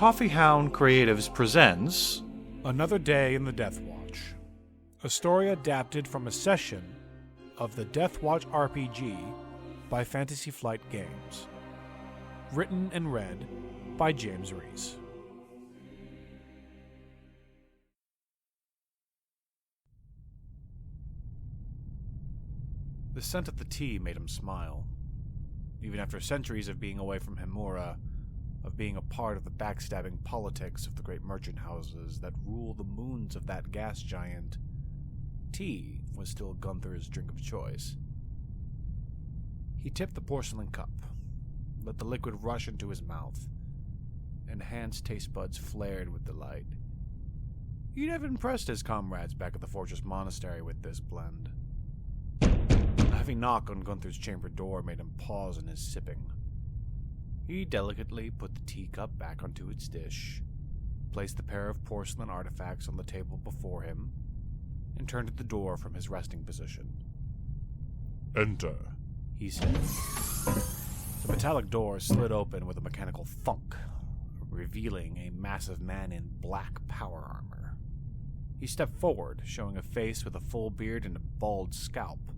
Coffeehound Creatives presents Another Day in the Deathwatch, a story adapted from a session of the Deathwatch RPG by Fantasy Flight Games. Written and read by James Reese. The scent of the tea made him smile. Even after centuries of being away from Hemura, of being a part of the backstabbing politics of the great merchant houses that rule the moons of that gas giant, tea was still Gunther's drink of choice. He tipped the porcelain cup, let the liquid rush into his mouth, and Hans' taste buds flared with delight. He'd have impressed his comrades back at the Fortress Monastery with this blend. A heavy knock on Gunther's chamber door made him pause in his sipping. He delicately put the teacup back onto its dish, placed the pair of porcelain artifacts on the table before him, and turned to the door from his resting position. "Enter," he said. The metallic door slid open with a mechanical thunk, revealing a massive man in black power armor. He stepped forward, showing a face with a full beard and a bald scalp.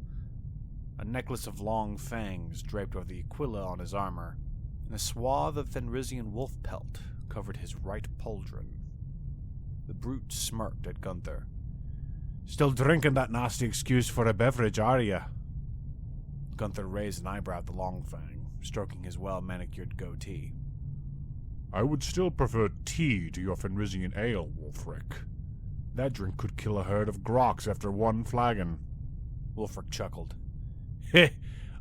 A necklace of long fangs draped over the aquila on his armor, and a swath of Fenrisian wolf pelt covered his right pauldron. The brute smirked at Gunther. "Still drinking that nasty excuse for a beverage, are ya?" Gunther raised an eyebrow at the long fang, stroking his well-manicured goatee. "I would still prefer tea to your Fenrisian ale, Wulfric. That drink could kill a herd of groks after one flagon." Wulfric chuckled. "Heh,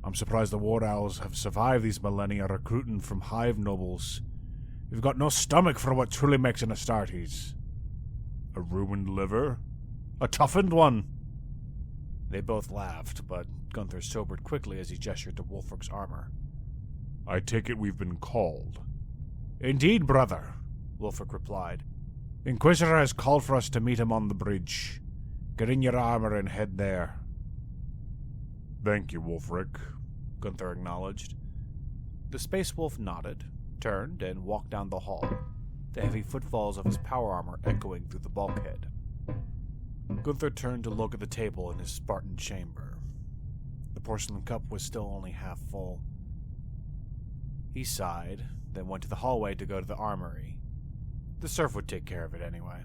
I'm surprised the war owls have survived these millennia recruiting from hive nobles. You've got no stomach for what truly makes an Astartes. A ruined liver? A toughened one?" They both laughed, but Gunther sobered quickly as he gestured to Wulfric's armor. "I take it we've been called." "Indeed, brother," Wulfric replied. "The Inquisitor has called for us to meet him on the bridge. Get in your armor and head there." "Thank you, Wulfric," Gunther acknowledged. The space wolf nodded, turned, and walked down the hall, the heavy footfalls of his power armor echoing through the bulkhead. Gunther turned to look at the table in his Spartan chamber. The porcelain cup was still only half full. He sighed, then went to the hallway to go to the armory. The serf would take care of it anyway.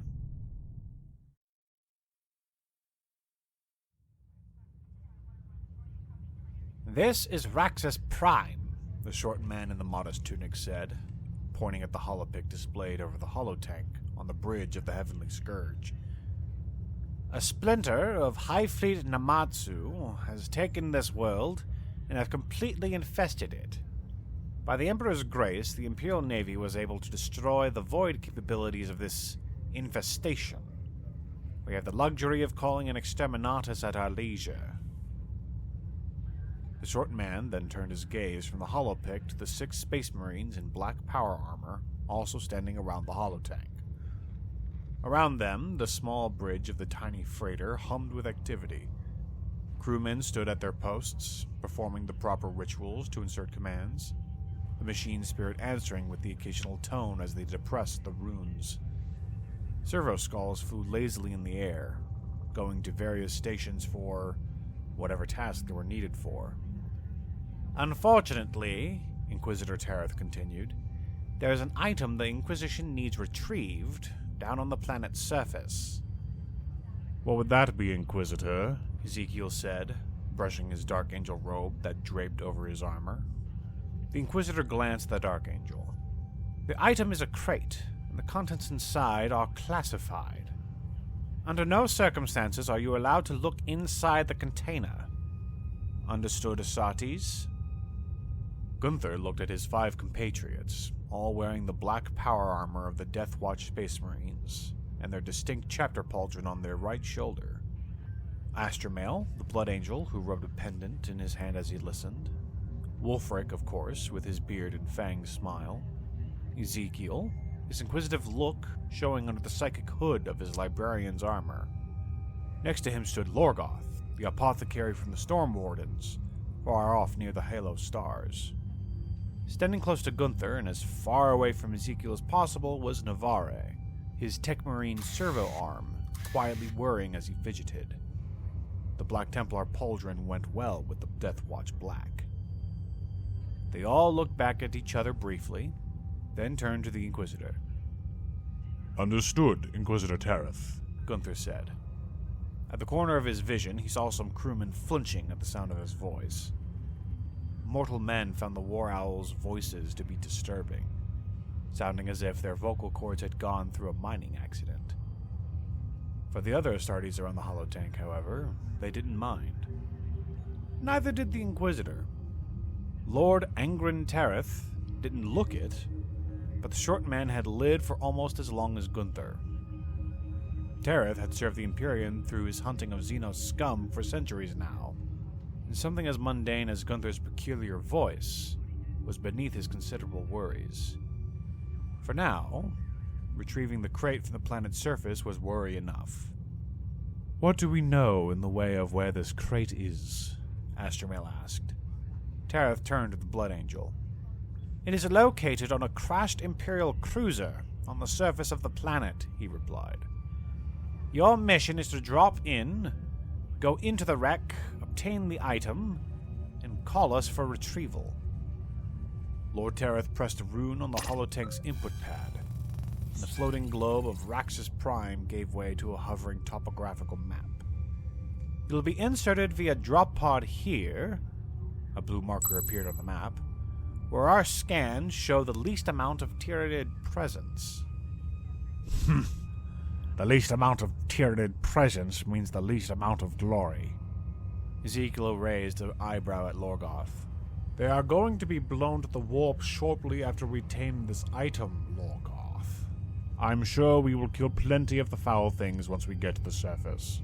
"This is Raxus Prime," the short man in the modest tunic said, pointing at the holopic displayed over the holotank on the bridge of the Heavenly Scourge. "A splinter of High Fleet Namatsu has taken this world and have completely infested it. By the Emperor's grace, the Imperial Navy was able to destroy the void capabilities of this infestation. We have the luxury of calling an exterminatus at our leisure." The short man then turned his gaze from the holopic to the 6 space marines in black power armor, also standing around the holotank. Around them, the small bridge of the tiny freighter hummed with activity. Crewmen stood at their posts, performing the proper rituals to insert commands, the machine spirit answering with the occasional tone as they depressed the runes. Servo skulls flew lazily in the air, going to various stations for whatever task they were needed for. "Unfortunately," Inquisitor Tareth continued, "there is an item the Inquisition needs retrieved down on the planet's surface." "What would that be, Inquisitor?" Ezekiel said, brushing his Dark Angel robe that draped over his armor. The Inquisitor glanced at the Dark Angel. "The item is a crate, and the contents inside are classified. Under no circumstances are you allowed to look inside the container. Understood, Astartes?" Gunther looked at his 5 compatriots, all wearing the black power armor of the Deathwatch Space Marines, and their distinct chapter pauldron on their right shoulder. Astromale, the Blood Angel, who rubbed a pendant in his hand as he listened. Wulfric, of course, with his beard and fanged smile. Ezekiel, his inquisitive look showing under the psychic hood of his librarian's armor. Next to him stood Lorgoth, the apothecary from the Storm Wardens, far off near the Halo stars. Standing close to Gunther and as far away from Ezekiel as possible was Navarre, his Techmarine servo arm quietly whirring as he fidgeted. The Black Templar pauldron went well with the Deathwatch Black. They all looked back at each other briefly, then turned to the Inquisitor. Understood, Inquisitor Tareth, Gunther said. At the corner of his vision, he saw some crewmen flinching at the sound of his voice. Mortal men found the War Owl's voices to be disturbing, sounding as if their vocal cords had gone through a mining accident. For the other Astartes around the holotank, however, they didn't mind. Neither did the Inquisitor. Lord Angren Tareth didn't look it, but the short man had lived for almost as long as Gunther. Tareth had served the Imperium through his hunting of Xenos scum for centuries now, and something as mundane as Gunther's peculiar voice was beneath his considerable worries. For now, retrieving the crate from the planet's surface was worry enough. "What do we know in the way of where this crate is?" Astromel asked. Tareth turned to the Blood Angel. "It is located on a crashed Imperial cruiser on the surface of the planet," he replied. "Your mission is to drop in, go into the wreck, obtain the item, and call us for retrieval." Lord Tareth pressed a rune on the holotank's input pad, and the floating globe of Raxus Prime gave way to a hovering topographical map. "It will be inserted via drop pod here," a blue marker appeared on the map, "where our scans show the least amount of Tyranid presence." The least amount of Tyranid presence means the least amount of glory. Ezekiel raised an eyebrow at Lorgoth. They are going to be blown to the warp shortly after we tame this item, Lorgoth. I'm sure we will kill plenty of the foul things once we get to the surface.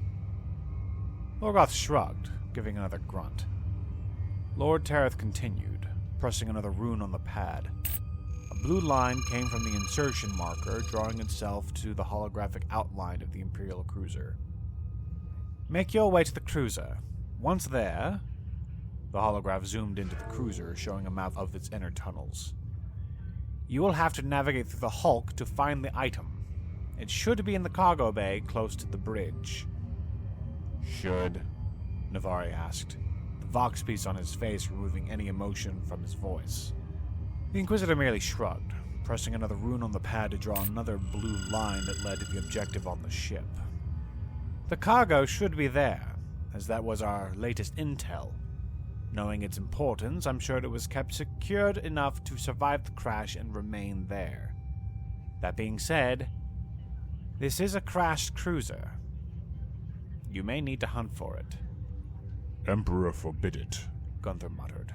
Lorgoth shrugged, giving another grunt. Lord Tareth continued, pressing another rune on the pad. A blue line came from the insertion marker, drawing itself to the holographic outline of the Imperial cruiser. "Make your way to the cruiser. Once there," the holograph zoomed into the cruiser, showing a map of its inner tunnels. "You will have to navigate through the hulk to find the item. It should be in the cargo bay close to the bridge." Should? Navarre asked, the vox piece on his face removing any emotion from his voice. The Inquisitor merely shrugged, pressing another rune on the pad to draw another blue line that led to the objective on the ship. "The cargo should be there, as that was our latest intel. Knowing its importance, I'm sure it was kept secured enough to survive the crash and remain there. That being said, this is a crashed cruiser. You may need to hunt for it." Emperor forbid it, Gunther muttered.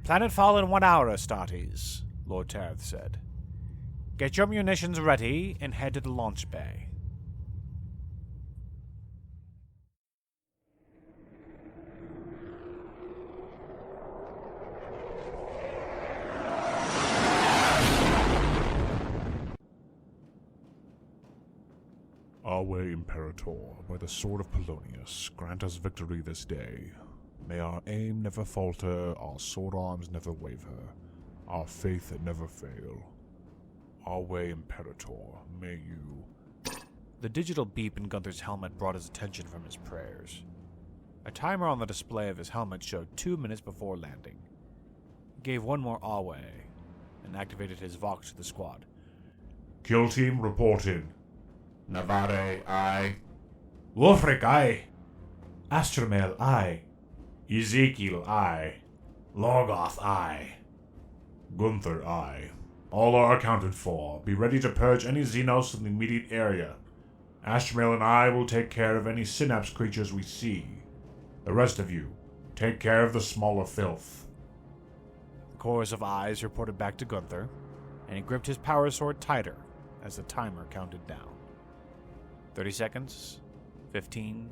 "Planetfall in 1 hour, Astartes," Lord Tareth said. "Get your munitions ready and head to the launch bay." Awe Imperator, by the sword of Polonius, grant us victory this day. May our aim never falter, our sword arms never waver, our faith never fail. Awe Imperator, may you... The digital beep in Gunther's helmet brought his attention from his prayers. A timer on the display of his helmet showed 2 minutes before landing. He gave one more awe and activated his vox to the squad. Kill team reported. Navarre, aye. Wolfric, aye. Astromel, aye. Ezekiel, aye. Lorgoth, aye. Gunther, aye. All are accounted for. Be ready to purge any Xenos in the immediate area. Astromel and I will take care of any synapse creatures we see. The rest of you, take care of the smaller filth. The chorus of eyes reported back to Gunther, and he gripped his power sword tighter as the timer counted down. 30 seconds, 15,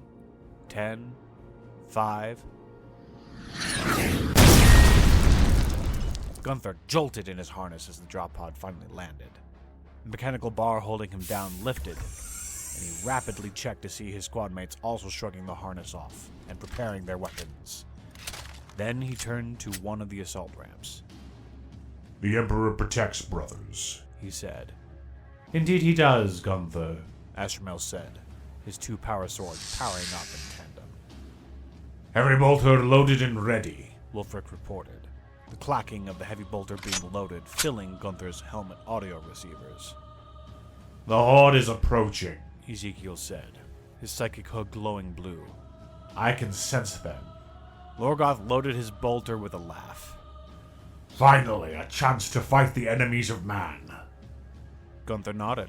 10, 5... Gunther jolted in his harness as the drop pod finally landed. The mechanical bar holding him down lifted, and he rapidly checked to see his squad mates also shrugging the harness off and preparing their weapons. Then he turned to one of the assault ramps. The Emperor protects brothers, he said. Indeed he does, Gunther, Astromel said, his two power swords powering up in tandem. Heavy bolter loaded and ready, Wulfric reported, the clacking of the heavy bolter being loaded filling Gunther's helmet audio receivers. The Horde is approaching, Ezekiel said, his psychic hood glowing blue. I can sense them. Lorgoth loaded his bolter with a laugh. Finally, a chance to fight the enemies of man. Gunther nodded.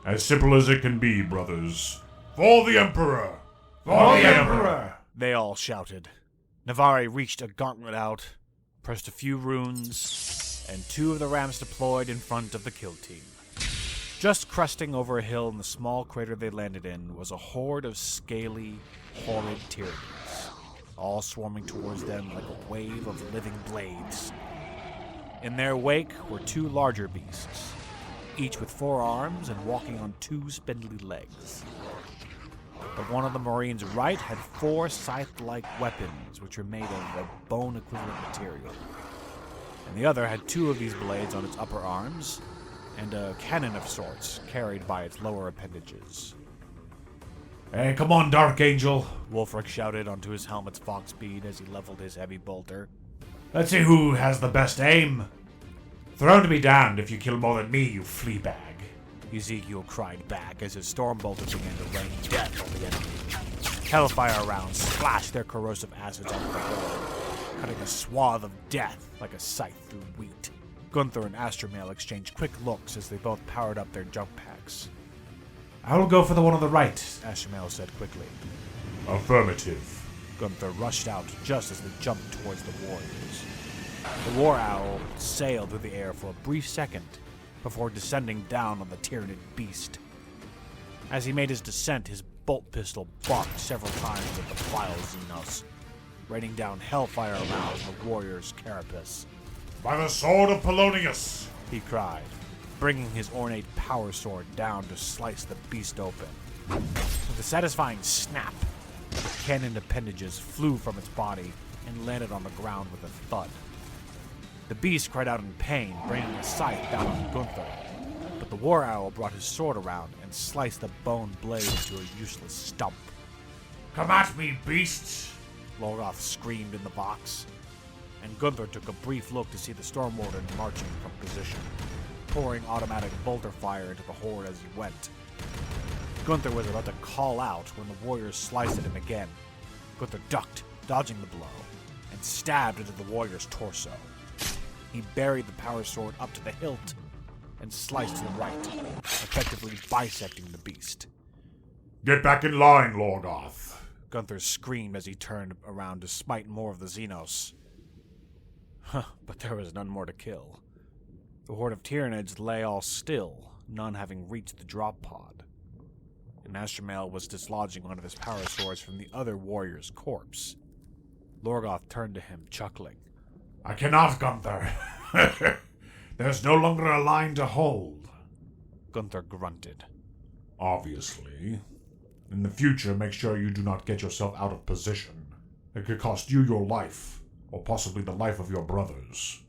As simple as it can be, brothers. For the Emperor! For the Emperor! They all shouted. Navarre reached a gauntlet out, pressed a few runes, and two of the rams deployed in front of the kill team. Just cresting over a hill in the small crater they landed in was a horde of scaly, horrid Tyranids, all swarming towards them like a wave of living blades. In their wake were two larger beasts, each with 4 arms and walking on 2 spindly legs. But one of the Marines' right had 4 scythe-like weapons, which were made of a bone-equivalent material. And the other had 2 of these blades on its upper arms, and a cannon of sorts carried by its lower appendages. Hey, come on, Dark Angel, Wulfric shouted onto his helmet's fox speed as he leveled his heavy bolter. Let's see who has the best aim. Throne to be damned if you kill more than me, you flea bag. Ezekiel cried back as his storm bolter began to rain death on the enemy. Hellfire rounds splashed their corrosive acids onto the horde, cutting a swath of death like a scythe through wheat. Gunther and Astromel exchanged quick looks as they both powered up their jump packs. I will go for the one on the right, Astromel said quickly. Affirmative. Gunther rushed out just as they jumped towards the warriors. The war owl sailed through the air for a brief second before descending down on the Tyranid beast. As he made his descent, his bolt pistol barked several times at the vile Xenos, raining down hellfire around the warrior's carapace. By the sword of Polonius, he cried, bringing his ornate power sword down to slice the beast open. With a satisfying snap, the cannon appendages flew from its body and landed on the ground with a thud. The beast cried out in pain, bringing a scythe down on Gunther, but the war owl brought his sword around and sliced the bone blade into a useless stump. Come at me, beasts! Lorgoth screamed in the box, and Gunther took a brief look to see the Storm Warden marching from position, pouring automatic bolter fire into the horde as he went. Gunther was about to call out when the warriors sliced at him again. Gunther ducked, dodging the blow, and stabbed into the warrior's torso. He buried the power sword up to the hilt and sliced to the right, effectively bisecting the beast. Get back in line, Lorgoth! Gunther screamed as he turned around to smite more of the Xenos. But there was none more to kill. The horde of Tyranids lay all still, none having reached the drop pod. And Astromel was dislodging one of his power swords from the other warrior's corpse. Lorgoth turned to him, chuckling. I cannot, Gunther. There's no longer a line to hold. Gunther grunted. Obviously. In the future, make sure you do not get yourself out of position. It could cost you your life, or possibly the life of your brothers.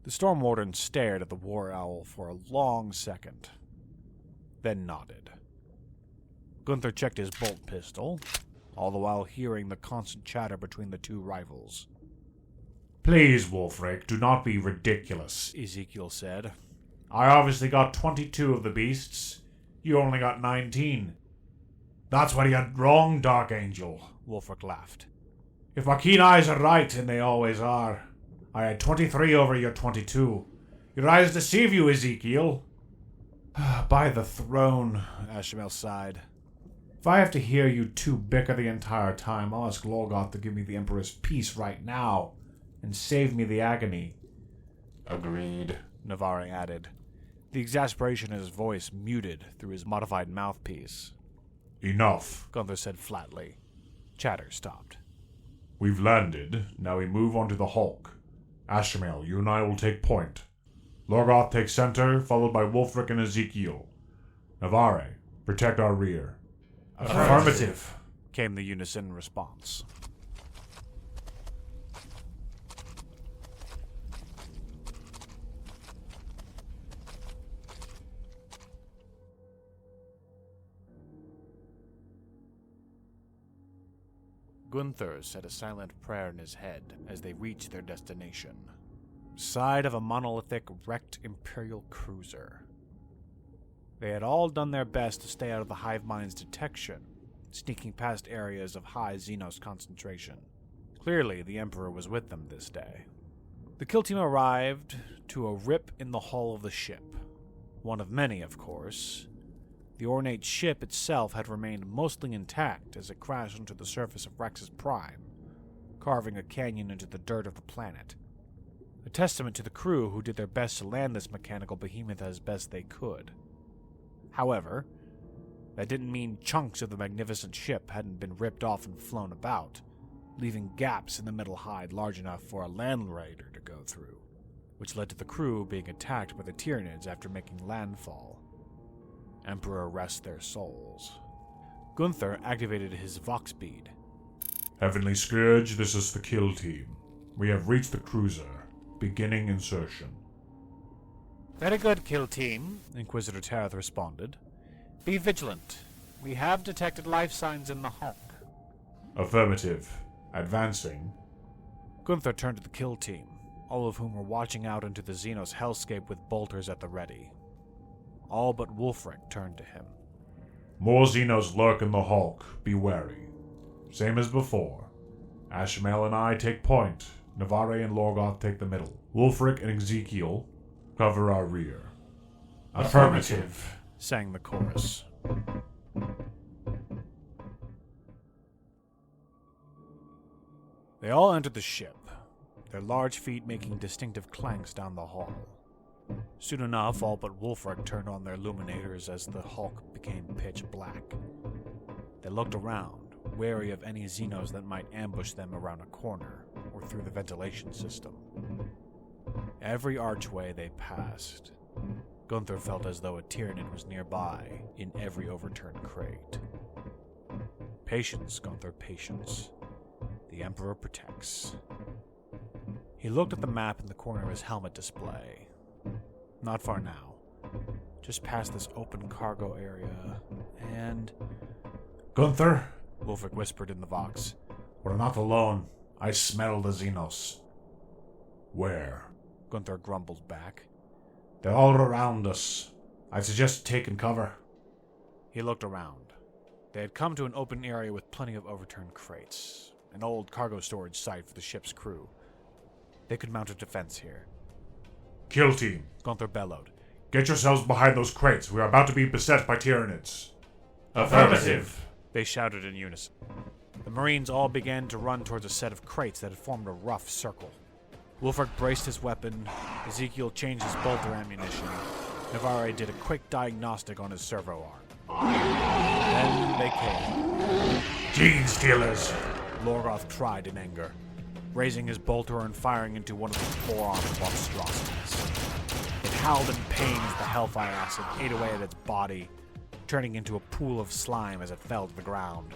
The Storm Warden stared at the War Owl for a long second, then nodded. Gunther checked his bolt pistol, all the while hearing the constant chatter between the two rivals. Please, Wulfric, do not be ridiculous, Ezekiel said. I obviously got 22 of the beasts. You only got 19. That's what you had wrong, Dark Angel. Wulfric laughed. If my keen eyes are right, and they always are, I had 23 over your 22. Your eyes deceive you, Ezekiel. By the throne, Astromel sighed. If I have to hear you two bicker the entire time, I'll ask Lorgoth to give me the Emperor's peace right now, and save me the agony. Agreed, Navarre added, the exasperation in his voice muted through his modified mouthpiece. Enough, Gunther said flatly. Chatter stopped. We've landed. Now we move on to the Hulk. Astromel, you and I will take point. Lorgoth takes center, followed by Wulfric and Ezekiel. Navarre, protect our rear. Affirmative, came the unison response. Gunther said a silent prayer in his head as they reached their destination. Side of a monolithic, wrecked Imperial cruiser. They had all done their best to stay out of the hive mind's detection, sneaking past areas of high Xenos concentration. Clearly, the Emperor was with them this day. The kill team arrived to a rip in the hull of the ship. One of many, of course. The ornate ship itself had remained mostly intact as it crashed onto the surface of Raxus Prime, carving a canyon into the dirt of the planet. A testament to the crew who did their best to land this mechanical behemoth as best they could. However, that didn't mean chunks of the magnificent ship hadn't been ripped off and flown about, leaving gaps in the metal hide large enough for a land raider to go through, which led to the crew being attacked by the Tyranids after making landfall. Emperor rest their souls. Gunther activated his Vox bead. Heavenly Scourge, this is the kill team. We have reached the cruiser. Beginning insertion. Very good, kill team, Inquisitor Tareth responded. Be vigilant. We have detected life signs in the Hulk. Affirmative. Advancing. Gunther turned to the kill team, all of whom were watching out into the Xenos hellscape with bolters at the ready. All but Wulfric turned to him. More Xenos lurk in the Hulk. Be wary. Same as before. Ashmael and I take point. Navarre and Lorgoth take the middle. Wulfric and Ezekiel cover our rear. Affirmative, sang the chorus. They all entered the ship, their large feet making distinctive clanks down the hall. Soon enough, all but Wulfric turned on their illuminators as the Hulk became pitch black. They looked around, wary of any Xenos that might ambush them around a corner or through the ventilation system. Every archway they passed, Gunther felt as though a Tyranid was nearby in every overturned crate. Patience, Gunther, patience. The Emperor protects. He looked at the map in the corner of his helmet display. Not far now. Just past this open cargo area, and... Gunther, Wulfric whispered in the Vox. We're not alone. I smell the Xenos. Where? Gunther grumbled back. They're all around us. I suggest taking cover. He looked around. They had come to an open area with plenty of overturned crates, an old cargo storage site for the ship's crew. They could mount a defense here. Kill team, Gunther bellowed. Get yourselves behind those crates. We are about to be beset by Tyranids. Affirmative, they shouted in unison. The Marines all began to run towards a set of crates that had formed a rough circle. Wulfric braced his weapon, Ezekiel changed his bolter ammunition, Navarre did a quick diagnostic on his servo arm. Then they came. Gene stealers! Lorgoth cried in anger, raising his bolter and firing into one of the four-armed monstrosities. It howled in pain as the hellfire acid ate away at its body, turning into a pool of slime as it fell to the ground.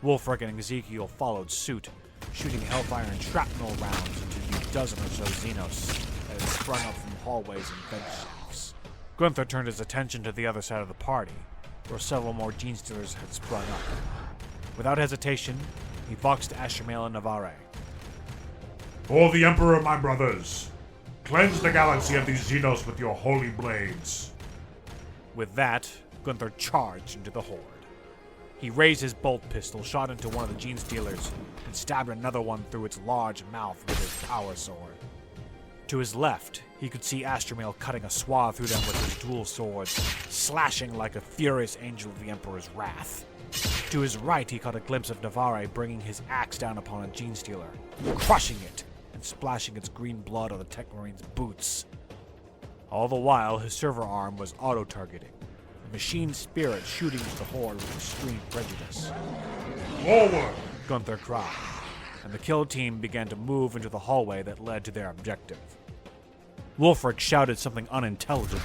Wulfric and Ezekiel followed suit, shooting hellfire and shrapnel rounds into the dozen or so Xenos that had sprung up from hallways and vent shafts. Gunther turned his attention to the other side of the party, where several more Gene Stealers had sprung up. Without hesitation, he voxed Ashmael and Navarre. For the Emperor, my brothers! Cleanse the galaxy of these Xenos with your holy blades! With that, Gunther charged into the horde. He raised his bolt pistol, shot into one of the Gene Stealers, and stabbed another one through its large mouth with his power sword. To his left, he could see Ashmael cutting a swath through them with his dual swords, slashing like a furious angel of the Emperor's wrath. To his right, he caught a glimpse of Navarre bringing his axe down upon a Gene Stealer, crushing it and splashing its green blood on the Tech Marine's boots. All the while, his server arm was auto-targeting, a machine spirit shooting at the horde with extreme prejudice. Forward! Gunther cried, and the kill team began to move into the hallway that led to their objective. Wulfric shouted something unintelligible,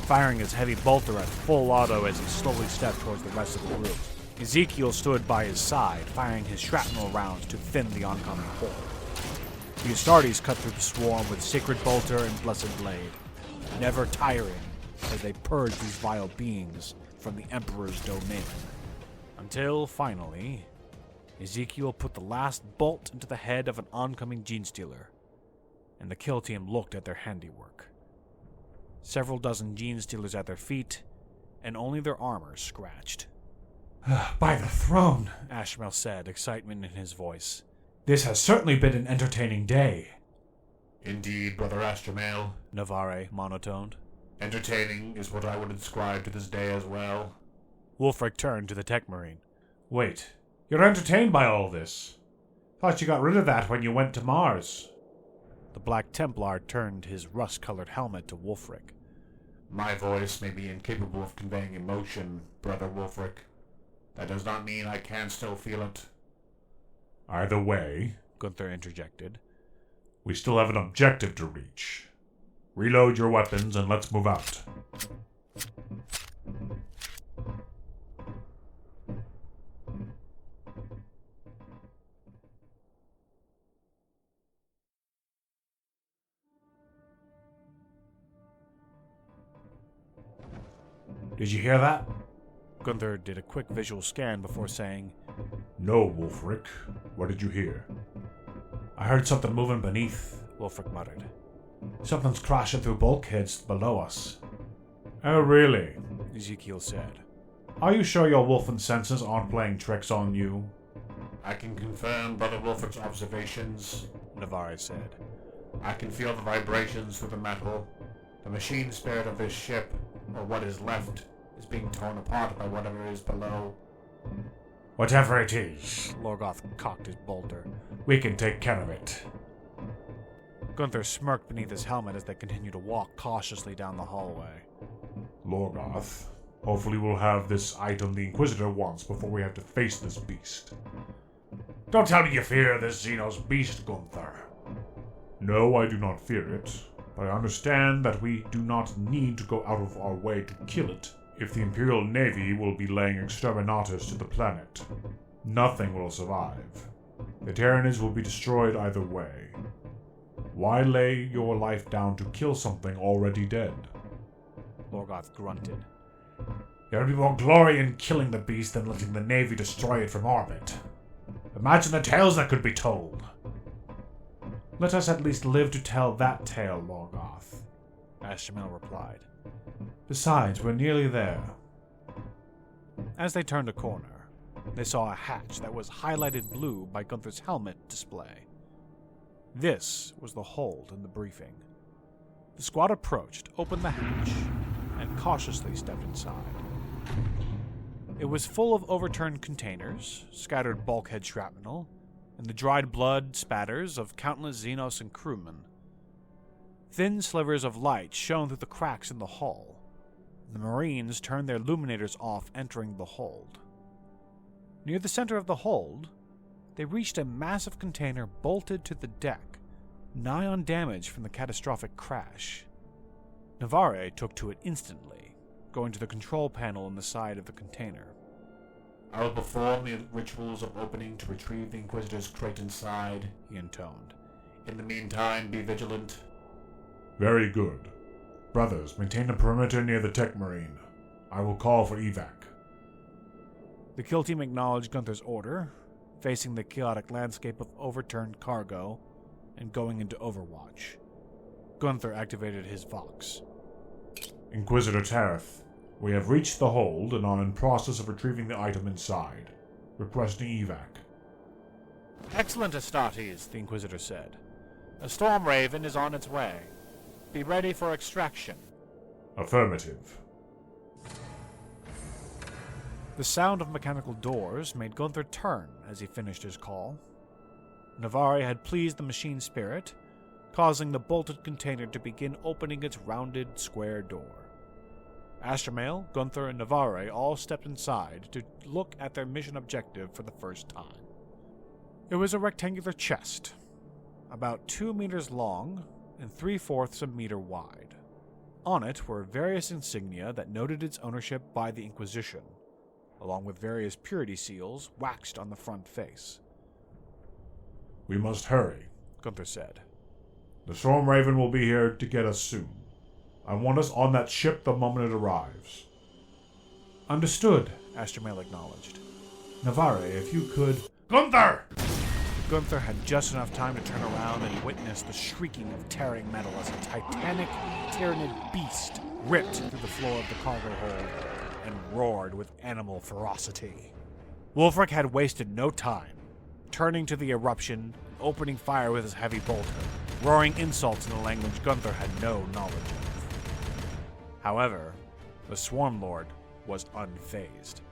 firing his heavy bolter at full auto as he slowly stepped towards the rest of the group. Ezekiel stood by his side, firing his shrapnel rounds to thin the oncoming horde. The Astartes cut through the swarm with Sacred Bolter and Blessed Blade, never tiring as they purged these vile beings from the Emperor's domain. Until, finally, Ezekiel put the last bolt into the head of an oncoming genestealer, and the kill team looked at their handiwork. Several dozen genestealers at their feet, and only their armor scratched. By the throne, Ashmel said, excitement in his voice. This has certainly been an entertaining day. Indeed, Brother Astromale. Navarre monotoned. Entertaining is what I would ascribe to this day as well. Wulfric turned to the tech marine. Wait, you're entertained by all this? Thought you got rid of that when you went to Mars. The Black Templar turned his rust-colored helmet to Wulfric. My voice may be incapable of conveying emotion, Brother Wulfric. That does not mean I can't still feel it. Either way, Gunther interjected, we still have an objective to reach. Reload your weapons and let's move out. Did you hear that? Gunther did a quick visual scan before saying, No, Wulfric. What did you hear? I heard something moving beneath, Wulfric muttered. Something's crashing through bulkheads below us. Oh, really? Ezekiel said. Are you sure your wolfen senses aren't playing tricks on you? I can confirm Brother Wulfric's observations, Navarre said. I can feel the vibrations through the metal. The machine spirit of this ship, or what is left, is being torn apart by whatever is below. Whatever it is, Lorgoth cocked his bolter. we can take care of it. Gunther smirked beneath his helmet as they continued to walk cautiously down the hallway. Lorgoth, hopefully we'll have this item the Inquisitor wants before we have to face this beast. Don't tell me you fear this Xenos beast, Gunther. No, I do not fear it, but I understand that we do not need to go out of our way to kill it if the Imperial Navy will be laying exterminatus to the planet. Nothing will survive. The Tyranids will be destroyed either way. Why lay your life down to kill something already dead? Lorgoth grunted. There would be more glory in killing the beast than letting the Navy destroy it from orbit. Imagine the tales that could be told. Let us at least live to tell that tale, Lorgoth, Ashtamel replied. Besides, we're nearly there. As they turned a corner, they saw a hatch that was highlighted blue by Gunther's helmet display. This was the hold in the briefing. The squad approached, opened the hatch, and cautiously stepped inside. It was full of overturned containers, scattered bulkhead shrapnel, and the dried blood spatters of countless Xenos and crewmen. Thin slivers of light shone through the cracks in the hull. The Marines turned their illuminators off entering the hold. Near the center of the hold, they reached a massive container bolted to the deck, nigh on damage from the catastrophic crash. Navarre took to it instantly, going to the control panel in the side of the container. I will perform the rituals of opening to retrieve the Inquisitor's crate inside, He intoned. In the meantime, be vigilant. Very good. Brothers, maintain a perimeter near the tech marine. I will call for evac. The kill team acknowledged Gunther's order, facing the chaotic landscape of overturned cargo and going into overwatch. Gunther activated his Vox. Inquisitor Tareth, we have reached the hold and are in process of retrieving the item inside. Requesting evac. Excellent, Astartes, the Inquisitor said. A storm raven is on its way. Be ready for extraction. Affirmative. The sound of mechanical doors made Gunther turn as he finished his call. Navarre had pleased the machine spirit, causing the bolted container to begin opening its rounded, square door. Astromale, Gunther, and Navarre all stepped inside to look at their mission objective for the first time. It was a rectangular chest, about 2 meters long and 3/4 a meter wide. On it were various insignia that noted its ownership by the Inquisition, along with various purity seals waxed on the front face. We must hurry, Gunther said. The Storm Raven will be here to get us soon. I want us on that ship the moment it arrives. Understood, Astromale acknowledged. Navarre, if you could Gunther! Gunther had just enough time to turn around and witness the shrieking of tearing metal as a titanic Tyranid beast ripped through the floor of the cargo hold and roared with animal ferocity. Wulfric had wasted no time, turning to the eruption and opening fire with his heavy bolter, roaring insults in a language Gunther had no knowledge of. However, the Swarm Lord was unfazed.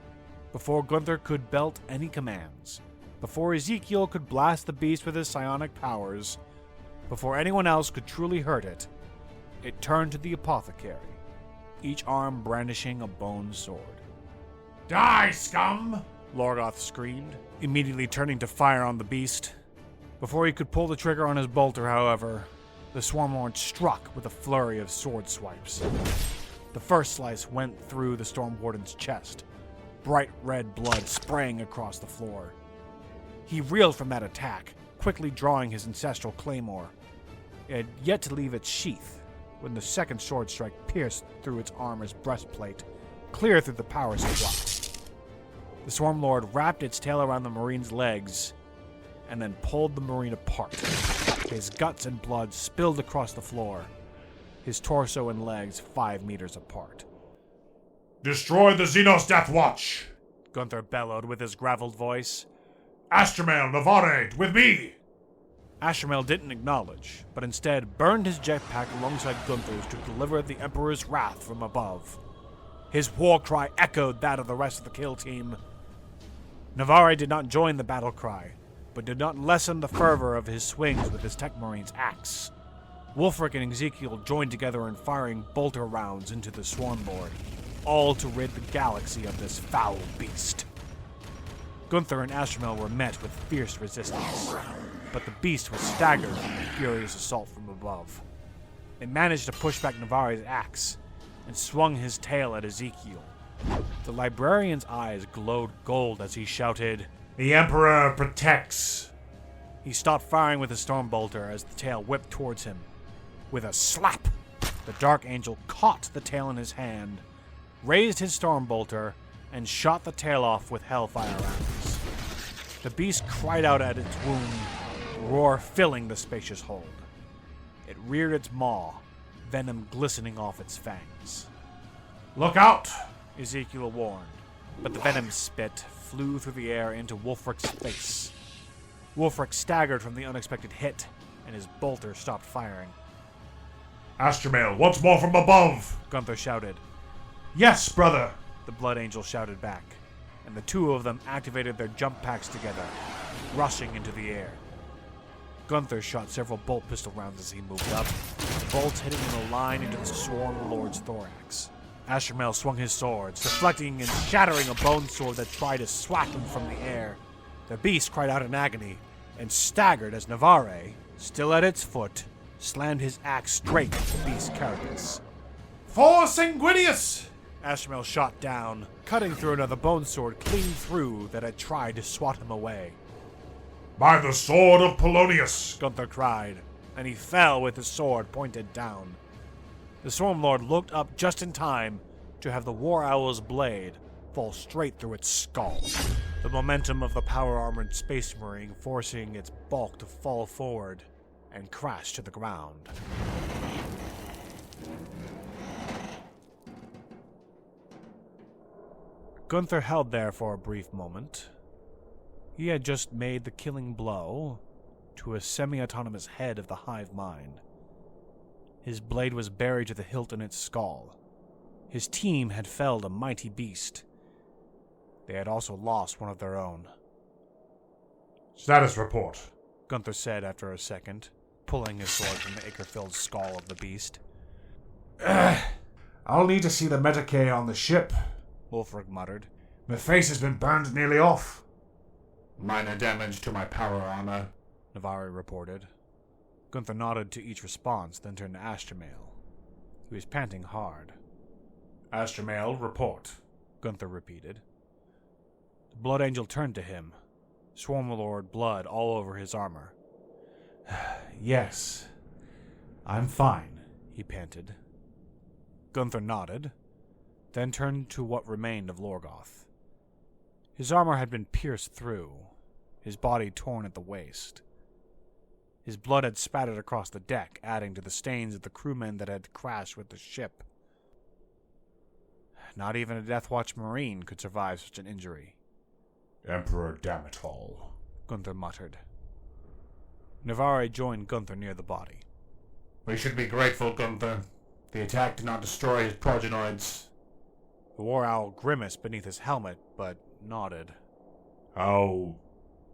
Before Gunther could belt any commands, before Ezekiel could blast the beast with his psionic powers, before anyone else could truly hurt it, it turned to the apothecary, each arm brandishing a bone sword. Die, scum! Lorgoth screamed, immediately turning to fire on the beast. Before he could pull the trigger on his bolter, however, the Swarmlord struck with a flurry of sword swipes. The first slice went through the Storm Warden's chest, bright red blood spraying across the floor. He reeled from that attack, quickly drawing his ancestral claymore. It had yet to leave its sheath when the second sword strike pierced through its armor's breastplate, clear through the power supply. The Swarmlord wrapped its tail around the Marine's legs and then pulled the Marine apart. His guts and blood spilled across the floor, his torso and legs 5 meters apart. Destroy the Xenos Deathwatch! Gunther bellowed with his graveled voice. Astromel, Navarre, with me! Astromel didn't acknowledge, but instead burned his jetpack alongside Gunther's to deliver the Emperor's wrath from above. His war cry echoed that of the rest of the kill team. Navarre did not join the battle cry, but did not lessen the fervor of his swings with his Tech Marine's axe. Wulfric and Ezekiel joined together in firing bolter rounds into the Swarmlord, all to rid the galaxy of this foul beast. Gunther and Astromel were met with fierce resistance, but the beast was staggered from the furious assault from above. It managed to push back Navarre's axe and swung his tail at Ezekiel. The librarian's eyes glowed gold as he shouted, "The Emperor protects!" He stopped firing with his Stormbolter as the tail whipped towards him. With a slap, the Dark Angel caught the tail in his hand, raised his Stormbolter, and shot the tail off with Hellfire rounds. The beast cried out at its wound, roar filling the spacious hold. It reared its maw, venom glistening off its fangs. "Look out!" Ezekiel warned, but the venom spit flew through the air into Wulfric's face. Wulfric staggered from the unexpected hit, and his bolter stopped firing. "Astromel, once more from above!" Gunther shouted. "Yes, brother!" The Blood Angel shouted back, and the two of them activated their jump packs together, rushing into the air. Gunther shot several bolt pistol rounds as he moved up, bolts hitting in a line into the Swarm Lord's thorax. Astromel swung his swords, deflecting and shattering a bone sword that tried to swat him from the air. The beast cried out in agony, and staggered as Navarre, still at its foot, slammed his axe straight at the beast's carapace. "For Sanguinius!" Astromel shot down, cutting through another bone sword clean through that had tried to swat him away. "By the sword of Polonius!" Gunther cried, and he fell with his sword pointed down. The Swarmlord looked up just in time to have the War Owl's blade fall straight through its skull, the momentum of the power-armored Space Marine forcing its bulk to fall forward and crash to the ground. Gunther held there for a brief moment. He had just made the killing blow to a semi-autonomous head of the hive mind. His blade was buried to the hilt in its skull. His team had felled a mighty beast. They had also lost one of their own. "Status report," Gunther said after a second, pulling his sword from the acre-filled skull of the beast. "I'll need to see the Medicae on the ship," Wulfric muttered. "My face has been burned nearly off." "Minor damage to my power armor," Navarre reported. Gunther nodded to each response, then turned to Astromel. He was panting hard. "Astromel, report," Gunther repeated. The Blood Angel turned to him, Swarmlord blood all over his armor. "Yes, I'm fine," he panted. Gunther nodded, then turned to what remained of Lorgoth. His armor had been pierced through, his body torn at the waist. His blood had spattered across the deck, adding to the stains of the crewmen that had crashed with the ship. Not even a Deathwatch Marine could survive such an injury. Emperor damn it all, Gunther muttered. Navarre joined Gunther near the body. We should be grateful, Gunther. The attack did not destroy his progenoids. The war owl grimaced beneath his helmet, but nodded. How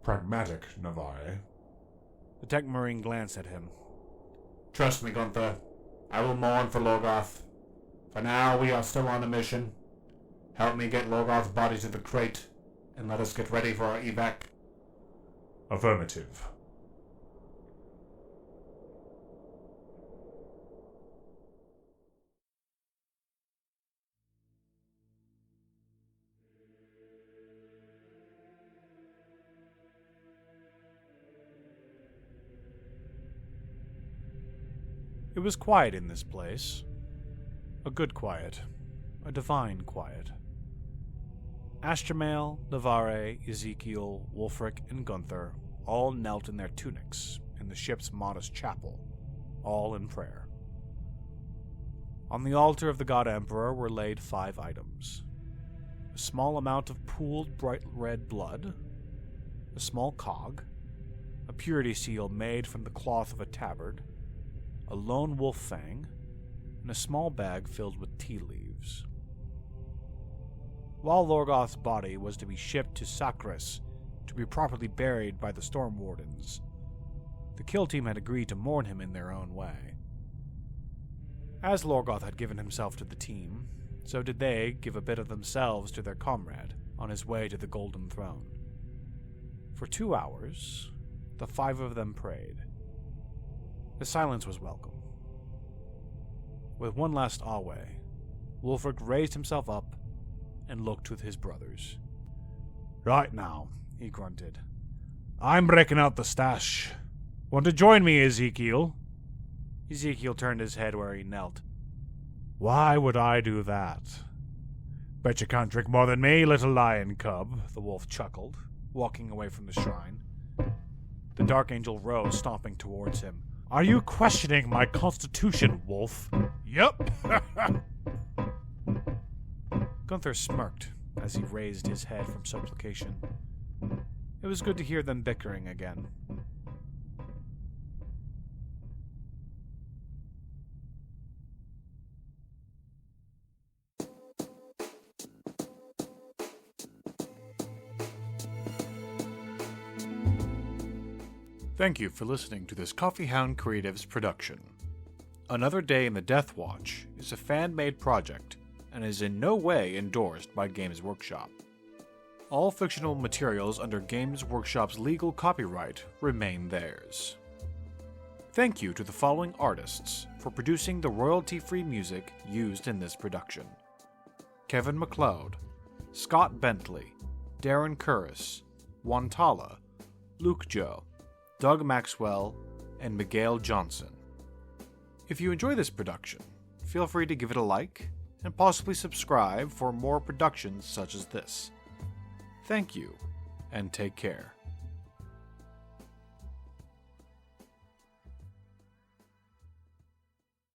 pragmatic, Navarre. The tech marine glanced at him. Trust me, Gunther. I will mourn for Lorgoth. For now, we are still on a mission. Help me get Lorgoth's body to the crate, and let us get ready for our evac. Affirmative. It was quiet in this place. A good quiet. A divine quiet. Astramael, Navarre, Ezekiel, Wulfric, and Gunther all knelt in their tunics in the ship's modest chapel, all in prayer. On the altar of the God Emperor were laid 5 items. A small amount of pooled bright red blood, a small cog, a purity seal made from the cloth of a tabard, a lone wolf fang, and a small bag filled with tea leaves. While Lorgoth's body was to be shipped to Sacris to be properly buried by the Storm Wardens, the kill team had agreed to mourn him in their own way. As Lorgoth had given himself to the team, so did they give a bit of themselves to their comrade on his way to the Golden Throne. For 2 hours, the 5 of them prayed. The silence was welcome. With one last awe, Wulfric raised himself up and looked with his brothers. Right now, he grunted. I'm breaking out the stash. Want to join me, Ezekiel? Ezekiel turned his head where he knelt. Why would I do that? Bet you can't drink more than me, little lion cub, The wolf chuckled, walking away from the shrine. The Dark Angel rose, stomping towards him. Are you questioning my constitution, wolf? Yup. Gunther smirked as he raised his head from supplication. It was good to hear them bickering again. Thank you for listening to this Coffeehound Creatives production. Another Day in the Deathwatch is a fan-made project and is in no way endorsed by Games Workshop. All fictional materials under Games Workshop's legal copyright remain theirs. Thank you to the following artists for producing the royalty-free music used in this production: Kevin MacLeod, Scott Bentley, Darren Curris, Wontalla, Lucjo, Doug Maxwell, and Miguel Johnson. If you enjoy this production, feel free to give it a like and possibly subscribe for more productions such as this. Thank you, and take care.